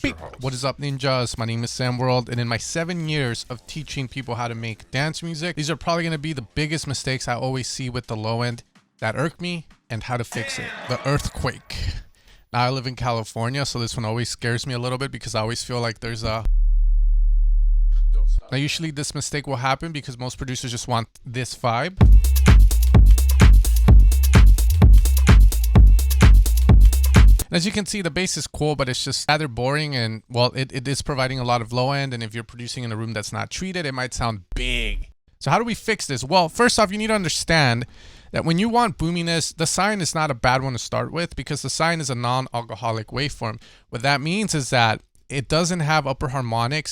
beep. What is up, ninjas? My name is Sam World, and in my 7 years of teaching people how to make dance music, these are probably going to be the biggest mistakes I always see with the low end that irk me and how to fix it. The earthquake. Now I live in California, so this one always scares me a little bit because I always feel like there's a... Now usually this mistake will happen because most producers just want this vibe. As you can see, the bass is cool, but it's just rather boring, and well, it is providing a lot of low end, and if you're producing in a room that's not treated, it might sound big. So how do we fix this? Well, first off, you need to understand that when you want boominess, the sine is not a bad one to start with because the sine is a non-alcoholic waveform. What that means is that it doesn't have upper harmonics.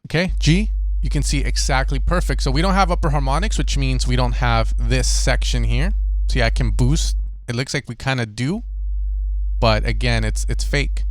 Okay, G, you can see exactly perfect. So we don't have upper harmonics, which means we don't have this section here. See, I can boost. It looks like we kind of do, but again, it's fake.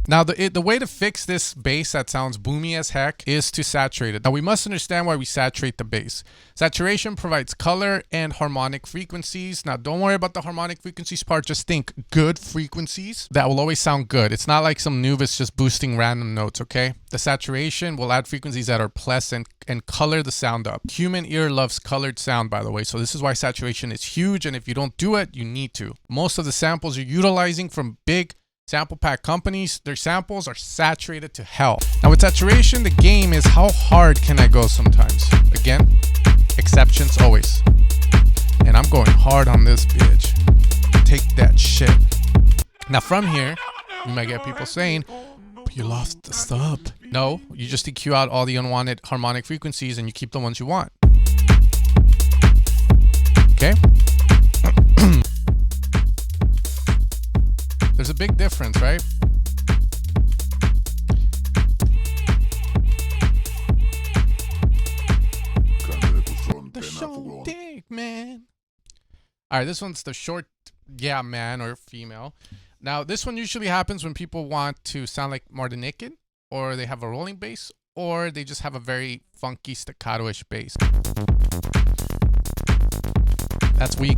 Now, the way to fix this bass that sounds boomy as heck is to saturate it. Now, we must understand why we saturate the bass. Saturation provides color and harmonic frequencies. Now, don't worry about the harmonic frequencies part. Just think good frequencies that will always sound good. It's not like some Nuvis just boosting random notes, okay? The saturation will add frequencies that are pleasant and color the sound up. Human ear loves colored sound, by the way. So this is why saturation is huge. And if you don't do it, you need to. Most of the samples you're utilizing from big sample pack companies, their samples are saturated to hell. Now with saturation, the game is how hard can I go sometimes. Again, exceptions always. And I'm going hard on this bitch. Take that shit. Now from here, you might get people saying, but you lost the sub. No, you just EQ out all the unwanted harmonic frequencies and you keep the ones you want. Okay? There's a big difference, right? The short dick man. All right, this one's the short, yeah, man or female. Now, this one usually happens when people want to sound like more than naked, or they have a rolling bass, or they just have a very funky staccato-ish bass. That's weak.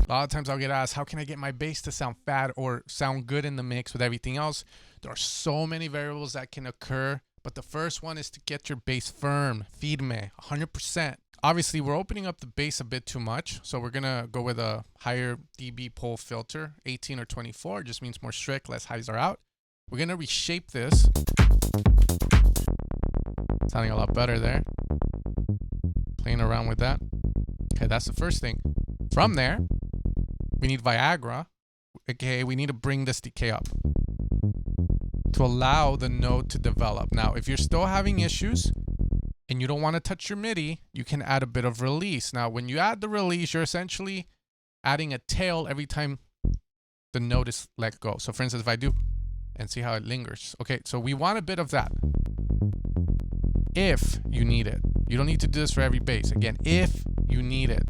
A lot of times I'll get asked, how can I get my bass to sound fat or sound good in the mix with everything else? There are so many variables that can occur, but the first one is to get your bass firm, firme, 100%. Obviously, we're opening up the bass a bit too much, so we're going to go with a higher dB pole filter, 18 or 24. It just means more strict, less highs are out. We're going to reshape this. Sounding a lot better there. Playing around with that. Okay, that's the first thing. From there, we need Viagra. Okay, we need to bring this decay up to allow the note to develop. Now, if you're still having issues and you don't want to touch your MIDI, you can add a bit of release. Now, when you add the release, you're essentially adding a tail every time the note is let go. So for instance, if I do and see how it lingers. Okay, so we want a bit of that. If you need it. You don't need to do this for every bass. Again, if you need it.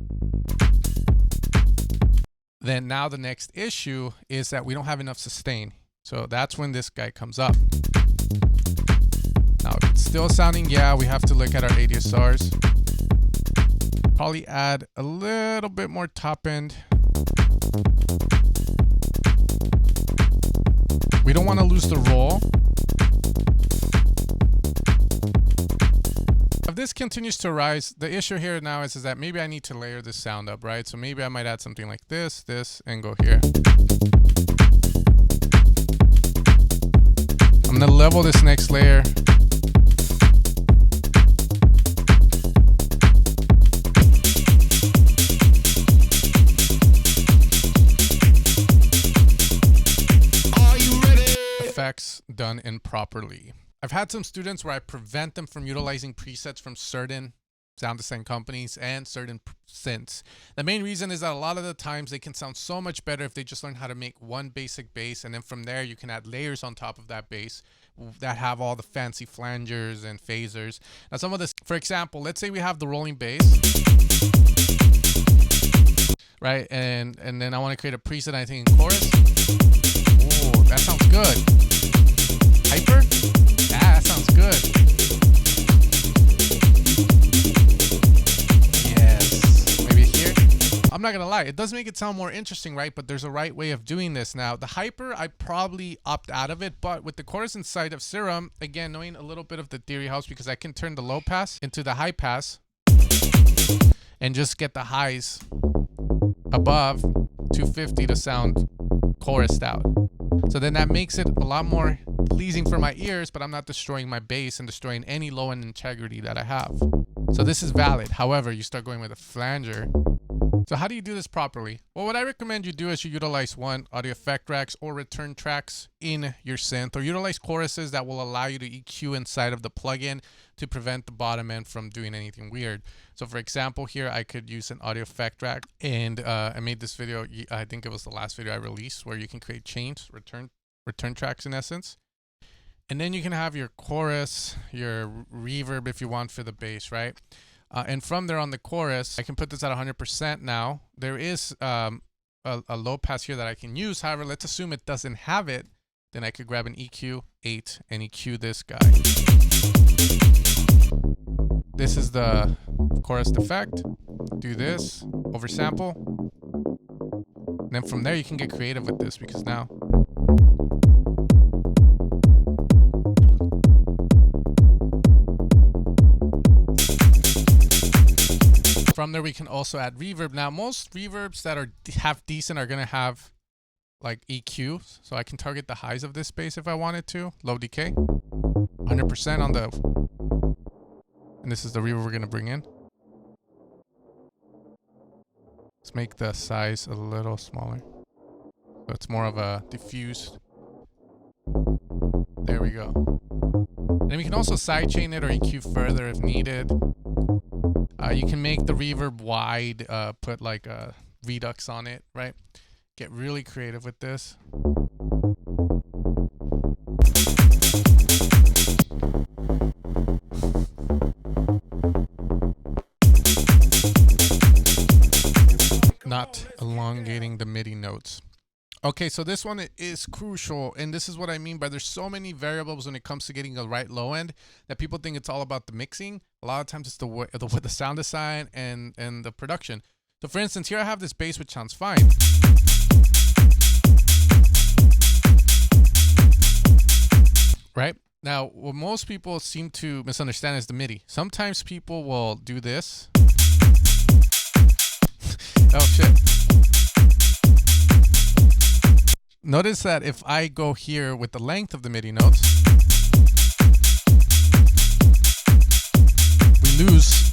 Then now the next issue is that we don't have enough sustain. So that's when this guy comes up. Now, if it's still sounding, yeah, we have to look at our ADSRs. Probably add a little bit more top end. We don't want to lose the roll. If this continues to rise, the issue here now is that maybe I need to layer this sound up, right? So maybe I might add something like this, and go here. I'm gonna level this next layer. Are you ready? Effects done improperly. I've had some students where I prevent them from utilizing presets from certain sound design companies and certain synths. The main reason is that a lot of the times they can sound so much better if they just learn how to make one basic bass, and then from there you can add layers on top of that bass that have all the fancy flangers and phasers. Now some of this, for example, let's say we have the rolling bass, right? And then I want to create a preset, I think, in chorus. Oh, that sounds good. Hyper? Yeah, that sounds good. Yes. Maybe here. I'm not gonna lie, it does make it sound more interesting, right? But there's a right way of doing this. Now the hyper, I probably opt out of it, but with the chorus inside of Serum, again, knowing a little bit of the theory helps, because I can turn the low pass into the high pass and just get the highs above 250 to sound chorused out. So then that makes it a lot more pleasing for my ears, but I'm not destroying my bass and destroying any low end integrity that I have. So this is valid. However, you start going with a flanger. So how do you do this properly? Well, what I recommend you do is you utilize one, audio effect racks or return tracks in your synth, or utilize choruses that will allow you to EQ inside of the plugin to prevent the bottom end from doing anything weird. So for example, here I could use an audio effect rack, and I made this video, I think it was the last video I released, where you can create chains, return tracks in essence. And then you can have your chorus, your reverb if you want for the bass, right? And from there on the chorus, I can put this at 100% now. There is a low pass here that I can use. However, let's assume it doesn't have it. Then I could grab an EQ 8 and EQ this guy. This is the chorus effect. Do this, oversample. And then from there, you can get creative with this, because now from there, we can also add reverb. Now, most reverbs that are half decent are going to have like EQ. So I can target the highs of this bass if I wanted to. Low decay. 100% on the... And this is the reverb we're going to bring in. Let's make the size a little smaller, so it's more of a diffused. There we go. And we can also sidechain it or EQ further if needed. You can make the reverb wide, put like a redux on it, right? Get really creative with this. Not elongating the MIDI notes. Okay, so this one is crucial, and this is what I mean by there's so many variables when it comes to getting a right low end that people think it's all about the mixing. A lot of times it's the sound design and the production. So for instance, here I have this bass which sounds fine. Right? Now, what most people seem to misunderstand is the MIDI. Sometimes people will do this. Oh shit. Notice that if I go here with the length of the MIDI notes, we lose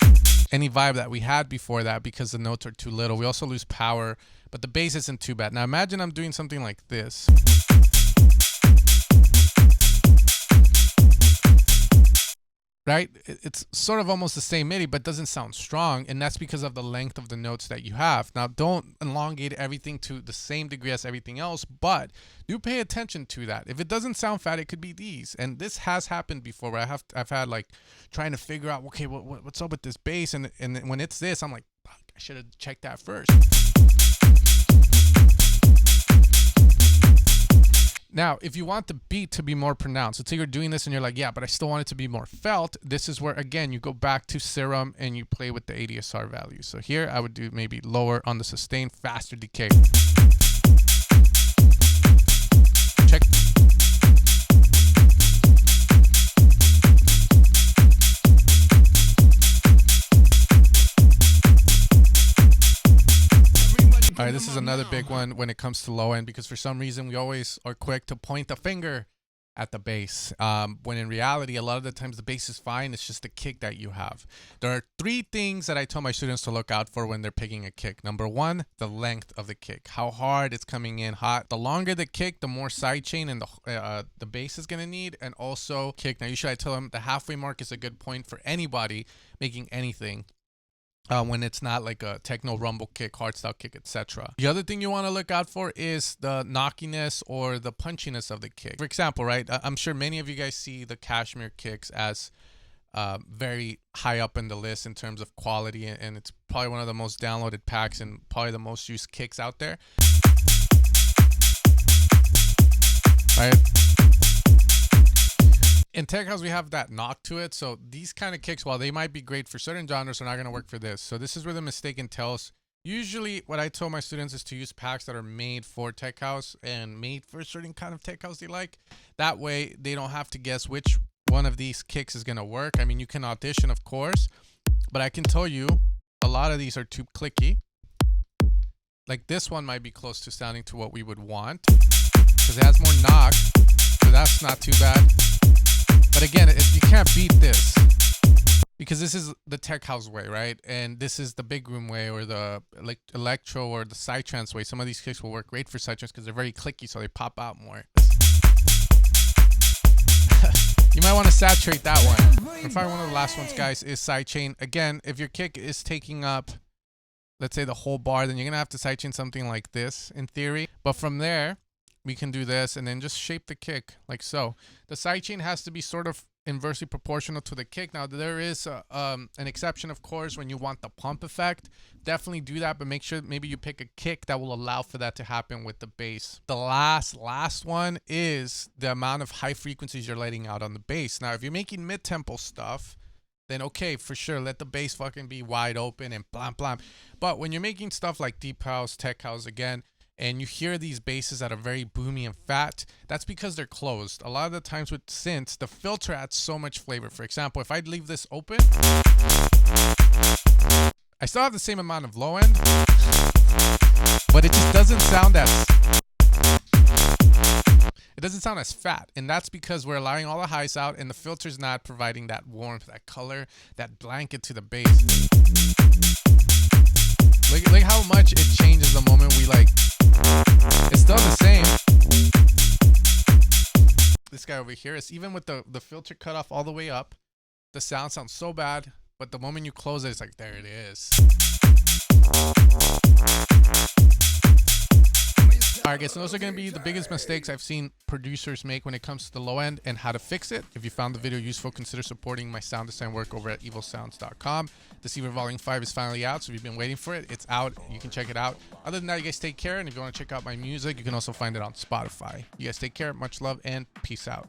any vibe that we had before that because the notes are too little. We also lose power, but the bass isn't too bad. Now imagine I'm doing something like this. Right? It's sort of almost the same MIDI, but doesn't sound strong, and that's because of the length of the notes that you have. Now, don't elongate everything to the same degree as everything else, but do pay attention to that. If it doesn't sound fat, it could be these, and this has happened before. Where I've had like trying to figure out, okay, what's up with this bass, and when it's this, I'm like, fuck, I should have checked that first. Now, if you want the beat to be more pronounced, let's say you're doing this and you're like, yeah, but I still want it to be more felt. This is where, again, you go back to Serum and you play with the ADSR value. So here I would do maybe lower on the sustain, faster decay. Check. All right, this is another big one when it comes to low end, because for some reason we always are quick to point the finger at the bass, when in reality, a lot of the times the bass is fine. It's just the kick that you have. There are 3 things that I tell my students to look out for when they're picking a kick. Number 1, the length of the kick, how hard it's coming in hot. The longer the kick, the more sidechain and the bass is gonna need, and also kick. Now usually I tell them the halfway mark is a good point for anybody making anything. When it's not like a techno rumble kick, hardstyle kick, etc. The other thing you want to look out for is the knockiness or the punchiness of the kick. For example, right, I'm sure many of you guys see the Cashmere kicks as very high up in the list in terms of quality, and it's probably one of the most downloaded packs and probably the most used kicks out there. Right? In tech house, we have that knock to it. So these kind of kicks, while they might be great for certain genres, are not going to work for this. So this is where the mistake entails. Usually what I tell my students is to use packs that are made for tech house and made for a certain kind of tech house they like. That way they don't have to guess which one of these kicks is going to work. I mean, you can audition, of course, but I can tell you a lot of these are too clicky. Like this one might be close to sounding to what we would want because it has more knock, so that's not too bad. But again, you can't beat this because this is the tech house way, right? And this is the big room way, or the electro or the psytrance way. Some of these kicks will work great for psytrance because they're very clicky, so they pop out more. You might want to saturate that one. And probably one of the last ones, guys, is sidechain. Again, if your kick is taking up, let's say, the whole bar, then you're gonna have to sidechain something like this in theory. But from there, we can do this and then just shape the kick like so. The sidechain has to be sort of inversely proportional to the kick. Now there is an exception, of course, when you want the pump effect. Definitely do that, but make sure maybe you pick a kick that will allow for that to happen with the bass. The last one is the amount of high frequencies you're letting out on the bass. Now if you're making mid-tempo stuff, then okay, for sure, let the bass fucking be wide open and blam blam. But when you're making stuff like deep house, tech house, again, and you hear these basses that are very boomy and fat, that's because they're closed. A lot of the times with synths, the filter adds so much flavor. For example, if I leave this open, I still have the same amount of low end, but it just doesn't sound as fat. And that's because we're allowing all the highs out and the filter's not providing that warmth, that color, that blanket to the bass. Look how much it changes the moment we like. It's still the same. This guy over here is even with the filter cut off all the way up. The sound sounds so bad, but the moment you close it, it's like, there it is. Alright guys, so those are going to be the biggest mistakes I've seen producers make when it comes to the low end and how to fix it. If you found the video useful, consider supporting my sound design work over at evilsounds.com. Deceiver Volume 5 is finally out, so if you've been waiting for it, it's out. You can check it out. Other than that, you guys take care, and if you want to check out my music, you can also find it on Spotify. You guys take care, much love, and peace out.